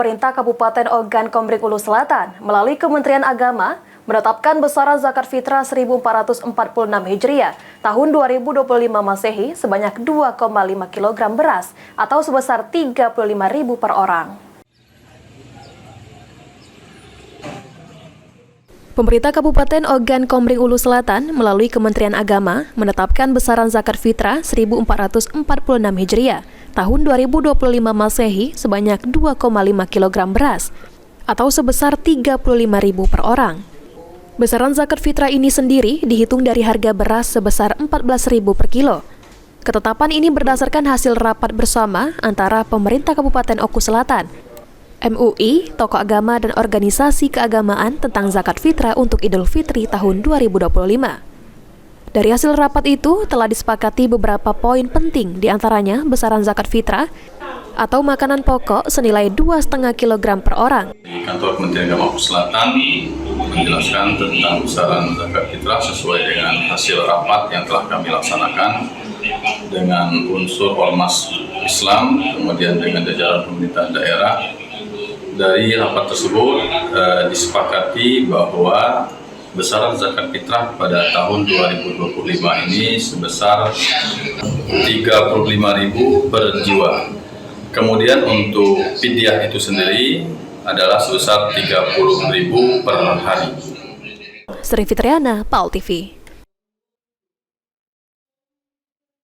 pemerintah Kabupaten Ogan Komering Ulu Selatan melalui Kementerian Agama menetapkan besaran zakat fitrah 1446 Hijriah tahun 2025 Masehi sebanyak 2,5 kg beras atau sebesar Rp35.000 per orang. Pemerintah Kabupaten Ogan Komering Ulu Selatan melalui Kementerian Agama menetapkan besaran zakat fitrah 1446 Hijriah tahun 2025 Masehi sebanyak 2,5 kg beras atau sebesar Rp35.000 per orang. Besaran zakat fitrah ini sendiri dihitung dari harga beras sebesar Rp14.000 per kilo. Ketetapan ini berdasarkan hasil rapat bersama antara pemerintah Kabupaten Oku Selatan, MUI, tokoh agama dan organisasi keagamaan tentang zakat fitrah untuk Idul Fitri tahun 2025. Dari hasil rapat itu telah disepakati beberapa poin penting, diantaranya besaran zakat fitrah atau makanan pokok senilai 2,5 kg per orang. Di kantor Kementerian Agama Oku Selatan menjelaskan tentang besaran zakat fitrah sesuai dengan hasil rapat yang telah kami laksanakan dengan unsur ormas Islam, kemudian dengan jajaran pemerintahan daerah. Dari rapat tersebut disepakati bahwa besaran zakat fitrah pada tahun 2025 ini sebesar Rp35.000 per jiwa. Kemudian untuk fidyah itu sendiri adalah sebesar Rp30.000 per hari. Sri Fitriana, PAL TV.